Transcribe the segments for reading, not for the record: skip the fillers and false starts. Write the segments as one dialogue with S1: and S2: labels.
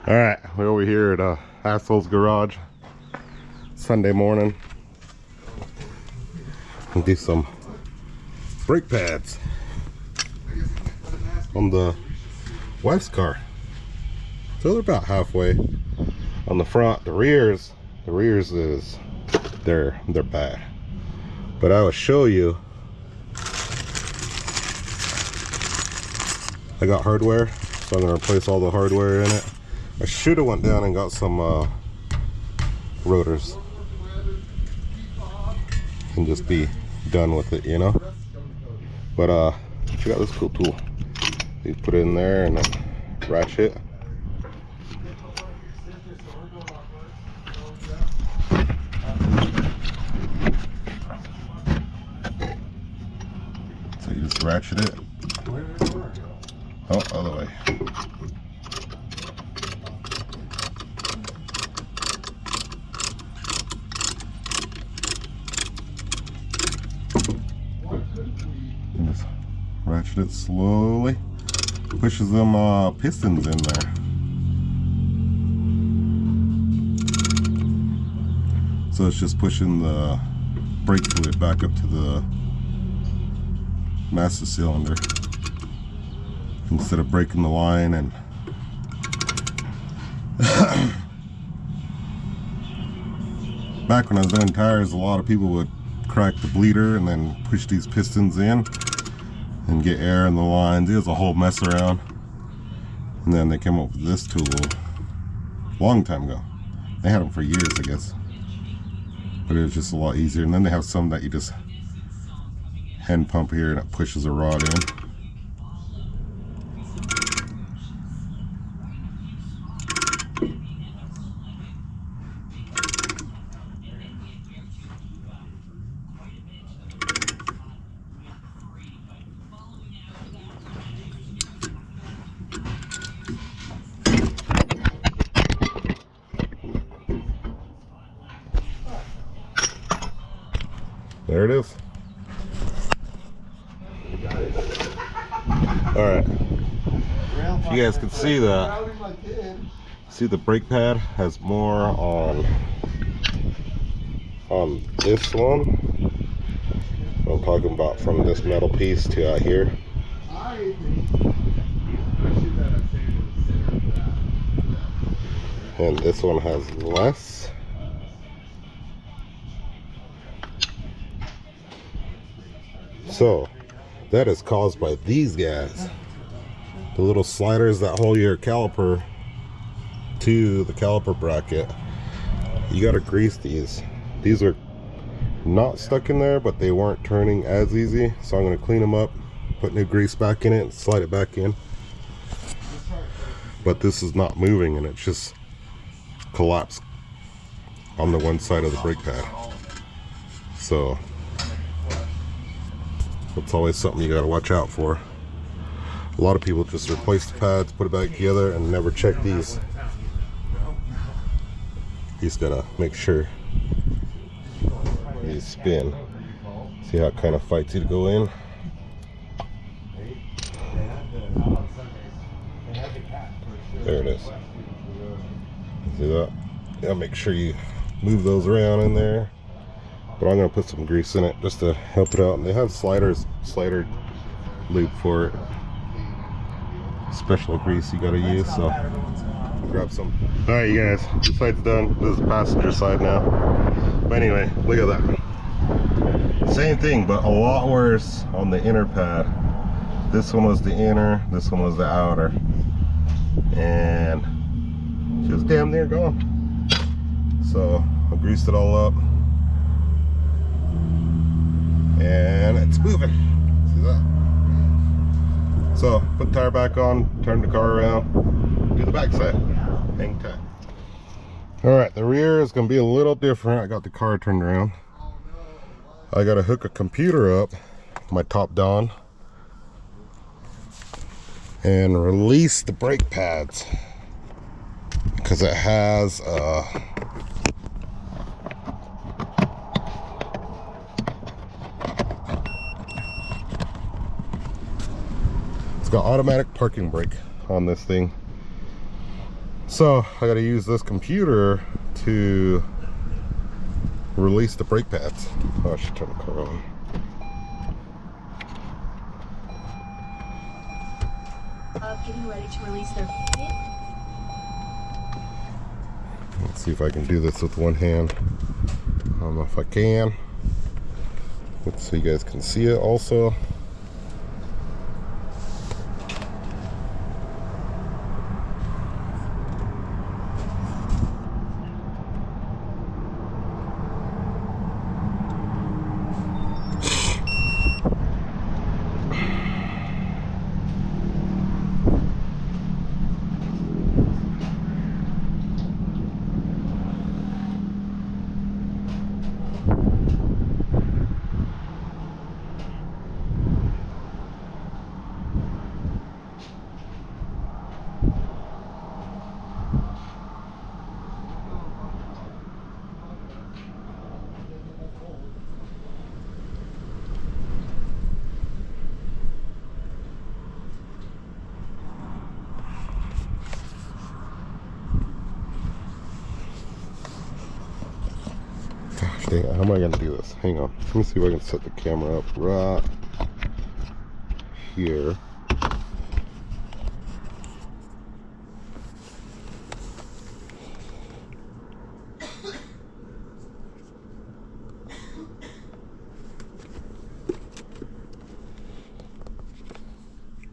S1: Alright, we're over here at Asshole's Garage. Sunday morning. And do some brake pads on the wife's car. So they're about halfway on the front. The rears is they're bad. But I will show you. I got hardware, so I'm gonna replace all the hardware in it. I should have went down and got some rotors and just be done with it, you know. But check out this cool tool. You put it in there and then ratchet. So you just ratchet it. Oh, other way. And just ratchet it slowly. Pushes them pistons in there. So it's just pushing the brake fluid back up to the master cylinder instead of breaking the line. And back when I was doing tires, a lot of people would crack the bleeder and then push these pistons in and get air in the lines. It was a whole mess around. And then they came up with this tool a long time ago. They had them for years, I guess, but it was just a lot easier. And then they have some that you just hand pump here and it pushes a rod in. There it is. Alright. You guys can see that. See the brake pad has more on this one. I'm talking about from this metal piece to out here. And this one has less. So that is caused by these guys, the little sliders that hold your caliper to the caliper bracket. You got to grease these. These are not stuck in there, but they weren't turning as easy, so I'm going to clean them up, put new grease back in it, and slide it back in. But this is not moving, and it's just collapsed on the one side of the brake pad. So that's always something you got to watch out for. A lot of people just replace the pads, put it back together, and never check these. You just gotta make sure these spin. See how it kind of fights you to go in. There it is. See that? Yeah, make sure you move those around in there. But I'm gonna put some grease in it just to help it out. And they have slider lube for it. Special grease you gotta use, so grab some. Alright you guys, this side's done. This is the passenger side now. But anyway, look at that. Same thing, but a lot worse on the inner pad. This one was the inner, this one was the outer. And just damn near gone. So I greased it all up. And it's moving. See that? So put the tire back on, turn the car around, do the back side, hang tight. Alright, the rear is going to be a little different. I got the car turned around. I got to hook a computer up, my top down, and release the brake pads because it has it's got automatic parking brake on this thing. So I gotta use this computer to release the brake pads. Oh, I should turn the car on.
S2: Getting ready to release their.
S1: Let's see if I can do this with one hand. I don't know if I can. Let's so you guys can see it also. Gosh dang it, how am I gonna do this? Hang on. Let me see if I can set the camera up right here.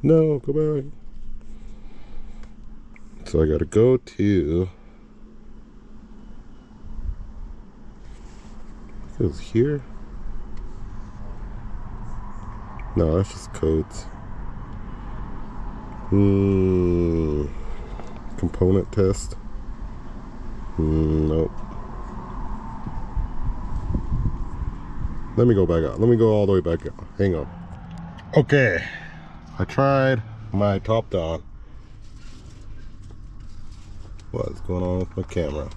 S1: No, go back. So I gotta go to, it was here. No, that's just codes. Component test. Nope. Let me go back out. Let me go all the way back out. Hang on. Okay. I tried my top down. What's going on with my camera?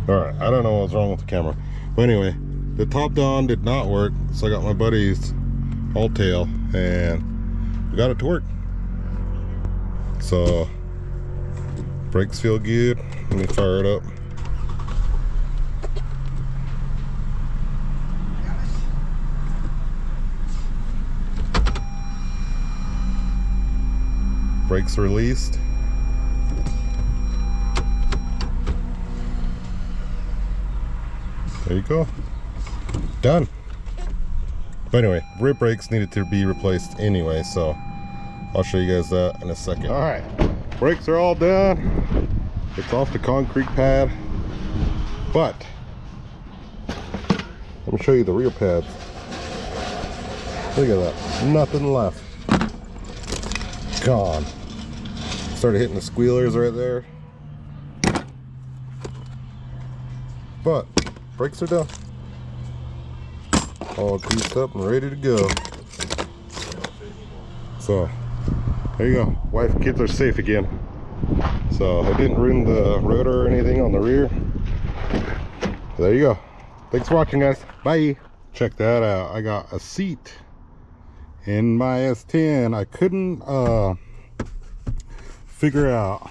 S1: Alright, I don't know what's wrong with the camera. But anyway, the top down did not work. So I got my buddy's all tail and we got it to work. So brakes feel good. Let me fire it up. Brakes released. There you go. Done. But anyway, rear brakes needed to be replaced anyway, so I'll show you guys that in a second. All right, brakes are all done. It's off the concrete pad, but let me show you the rear pads. Look at that, nothing left. Gone. Started hitting the squealers right there. But brakes are done. All greased up and ready to go. So there you go. Wife and kids are safe again. So I didn't ruin the rotor or anything on the rear. There you go. Thanks for watching, guys. Bye. Check that out. I got a seat in my S10. I couldn't figure out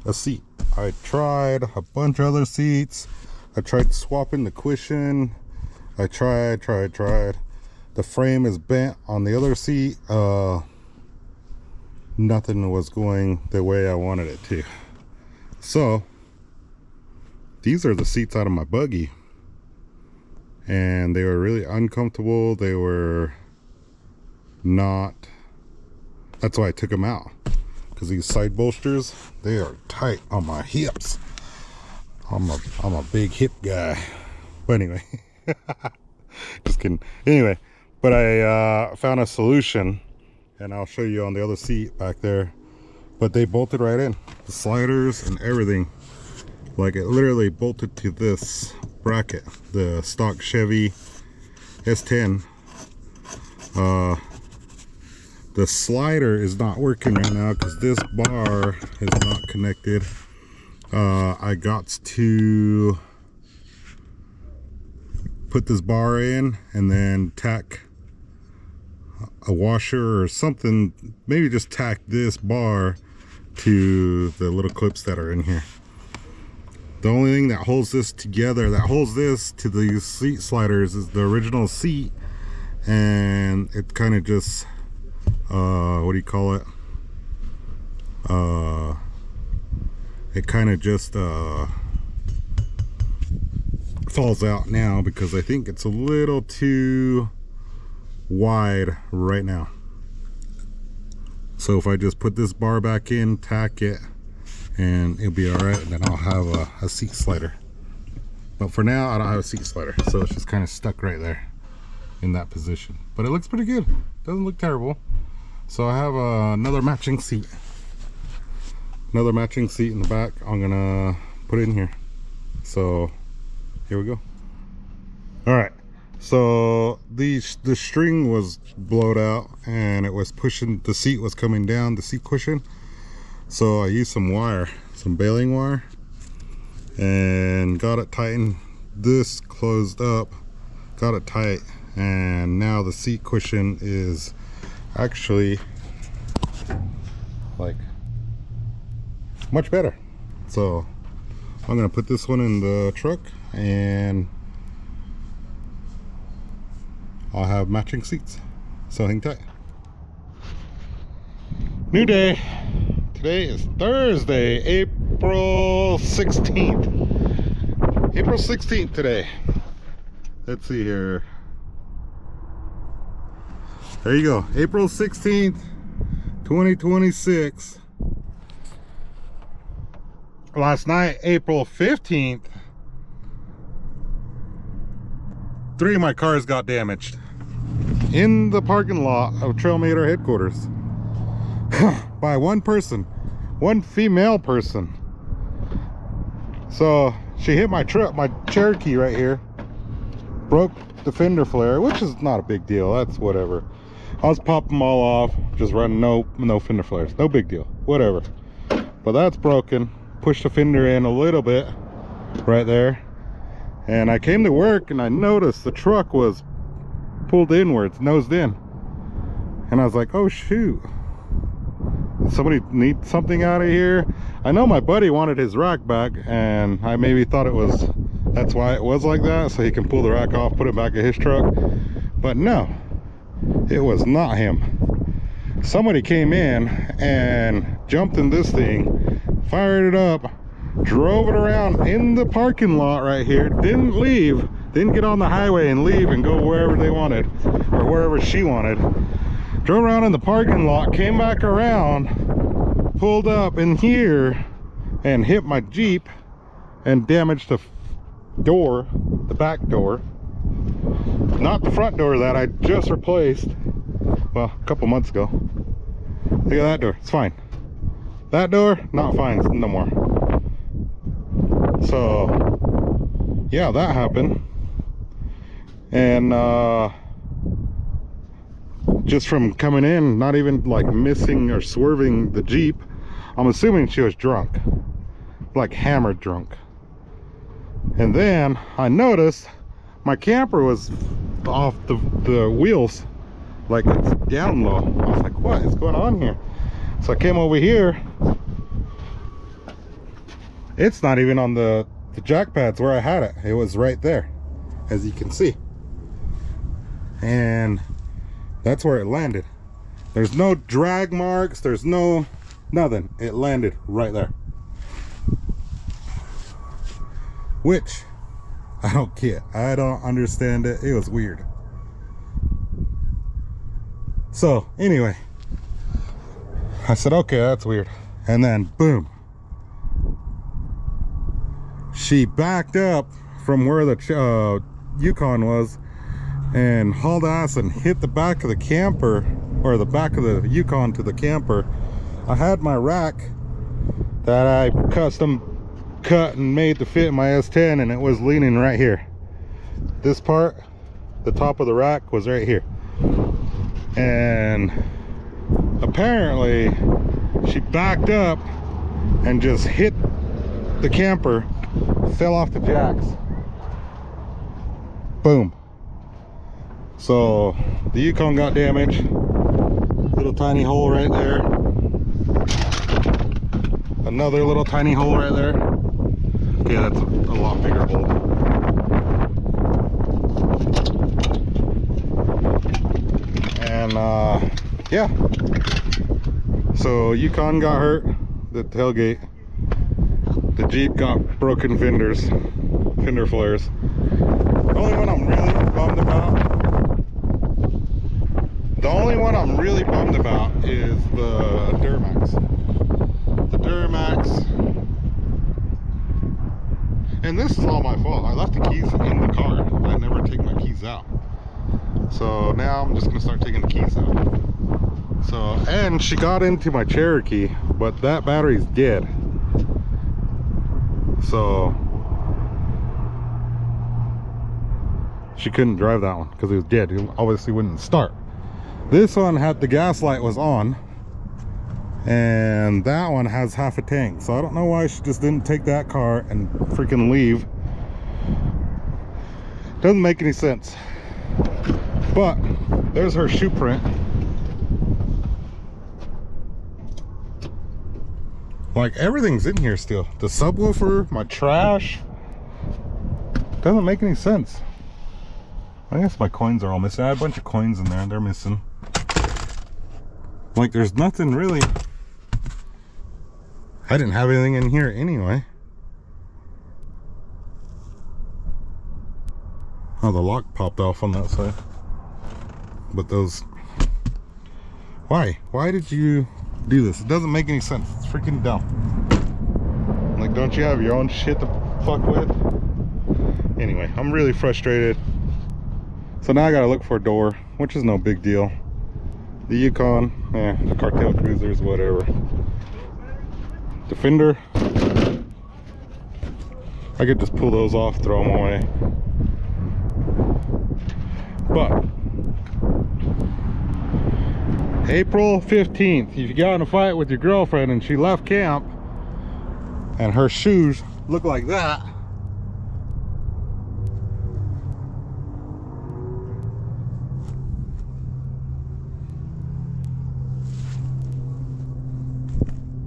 S1: a seat. I tried a bunch of other seats. I tried swapping the cushion. I tried. The frame is bent on the other seat. Nothing was going the way I wanted it to. So these are the seats out of my buggy, and they were really uncomfortable. They were not, that's why I took them out, because these side bolsters, they are tight on my hips. I'm a big hip guy. But anyway, just kidding. Anyway, but I found a solution, and I'll show you on the other seat back there. But they bolted right in, the sliders and everything. Like, it literally bolted to this bracket, the stock Chevy S10. The slider is not working right now because this bar is not connected. I got to put this bar in and then tack a washer or something, maybe just tack this bar to the little clips that are in here. The only thing that holds this together, that holds this to these seat sliders, is the original seat, and it kind of just what do you call it, it kind of just falls out now because I think it's a little too wide right now. So if I just put this bar back in, tack it, and it'll be all right, and then I'll have a seat slider. But for now, I don't have a seat slider, so it's just kind of stuck right there in that position. But it looks pretty good, doesn't look terrible. So I have another matching seat in the back. I'm gonna put it in here. So here we go. All right, so the string was blowed out and it was pushing, the seat was coming down, the seat cushion. So I used some wire, some baling wire, and got it tightened. This closed up, got it tight, and now the seat cushion is actually like much better. So I'm gonna put this one in the truck and I'll have matching seats. So hang tight. New day. Today is Thursday, April 16th. April 16th today. Let's see here. There you go. April 16th, 2026. Last night, April 15th, 3 of my cars got damaged in the parking lot of Trailmaker headquarters by one person, one female person. So she hit my truck, my Cherokee right here, broke the fender flare, which is not a big deal. That's whatever. I was popping them all off, just running no fender flares, no big deal, whatever. But that's broken. Pushed the fender in a little bit right there, and I came to work and I noticed the truck was pulled inwards, nosed in, and I was like, oh shoot, somebody need something out of here. I know my buddy wanted his rack back, and I maybe thought it was, that's why it was like that, so he can pull the rack off, put it back in his truck. But no, it was not him. Somebody came in and jumped in this thing, fired it up, drove it around in the parking lot right here, didn't leave, didn't get on the highway and leave and go wherever they wanted, or wherever she wanted. Drove around in the parking lot, came back around, pulled up in here, and hit my Jeep and damaged the door, the back door. Not the front door that I just replaced, well, a couple months ago. Look at that door, it's fine. That door, not fine, no more. So, yeah, that happened. And just from coming in, not even like missing or swerving the Jeep, I'm assuming she was drunk, like hammered drunk. And then I noticed my camper was off the wheels, like it's down low. I was like, what is going on here? So I came over here. It's not even on the jack pads where I had it. It was right there, as you can see. And that's where it landed. There's no drag marks, there's no nothing. It landed right there. Which I don't get. I don't understand it. It was weird. So anyway, I said, okay, that's weird. And then boom, she backed up from where the Yukon was and hauled ass and hit the back of the camper, or the back of the Yukon to the camper. I had my rack that I custom cut and made to fit my S10, and it was leaning right here. This part, the top of the rack, was right here. And apparently she backed up and just hit the camper, fell off the jacks. Boom. So the Yukon got damaged. Little tiny hole right there. Another little tiny hole right there. Okay, that's a lot bigger hole. And yeah. So Yukon got hurt, the tailgate. The Jeep got broken fender flares. The only one I'm really bummed about is the Duramax. The Duramax. And this is all my fault. I left the keys in the car. I never take my keys out. So now I'm just gonna start taking the keys out. So, and she got into my Cherokee, but that battery's dead. So she couldn't drive that one because it was dead. It obviously wouldn't start. This one had the gas light was on, and that one has half a tank. So I don't know why she just didn't take that car and freaking leave. Doesn't make any sense. But there's her shoe print. Like, everything's in here still. The subwoofer, my trash. Doesn't make any sense. I guess my coins are all missing. I had a bunch of coins in there, they're missing. Like, there's nothing really. I didn't have anything in here anyway. Oh, the lock popped off on that side. But those... Why? Why did you do this? It doesn't make any sense. It's freaking dumb. Like, don't you have your own shit to fuck with? Anyway, I'm really frustrated. So now I gotta look for a door, which is no big deal. The Yukon, the cartel cruisers, whatever. Defender, I could just pull those off, throw them away. But April 15th, if you got in a fight with your girlfriend and she left camp and her shoes look like that,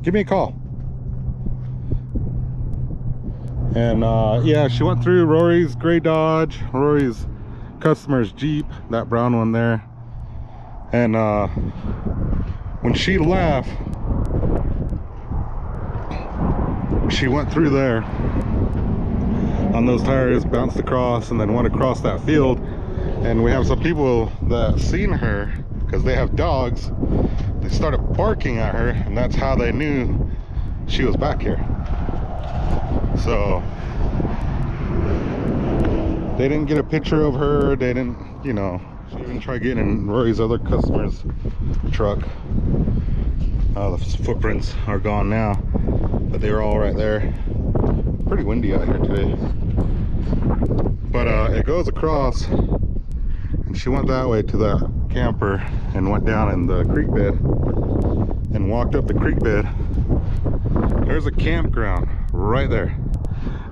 S1: give me a call. And yeah, she went through Rory's gray Dodge, Rory's customer's Jeep, that brown one there. And when she left, she went through there on those tires, bounced across, and then went across that field. And we have some people that seen her, because they have dogs. They started barking at her, and that's how they knew she was back here. So they didn't get a picture of her. They didn't, you know, she even tried getting in Rory's other customer's truck. The footprints are gone now, but they were all right there. Pretty windy out here today. But it goes across, and she went that way to the camper and went down in the creek bed and walked up the creek bed. There's a campground right there,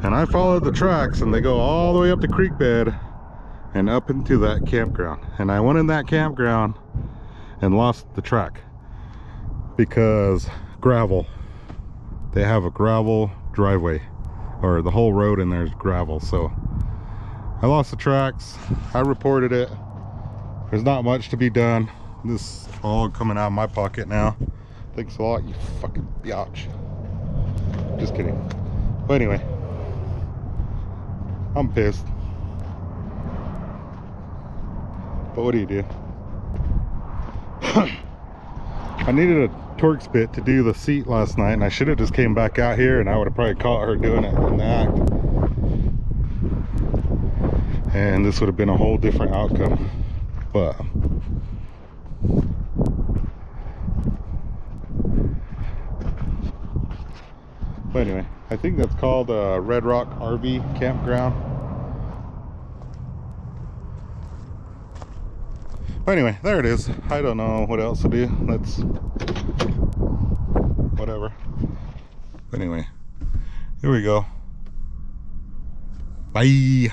S1: and I followed the tracks, and they go all the way up the creek bed and up into that campground. And I went in that campground and lost the track because gravel. They have a gravel driveway, or the whole road in there is gravel. So I lost the tracks. I reported it. There's not much to be done. This is all coming out of my pocket now. Thanks a lot, you fucking biatch. Just kidding. But anyway, I'm pissed. But what do you do? I needed a Torx bit to do the seat last night, and I should have just came back out here, and I would have probably caught her doing it in the act. And this would have been a whole different outcome. But anyway, I think that's called Red Rock RV Campground. But anyway, there it is. I don't know what else to do. Let's whatever. But anyway, here we go. Bye.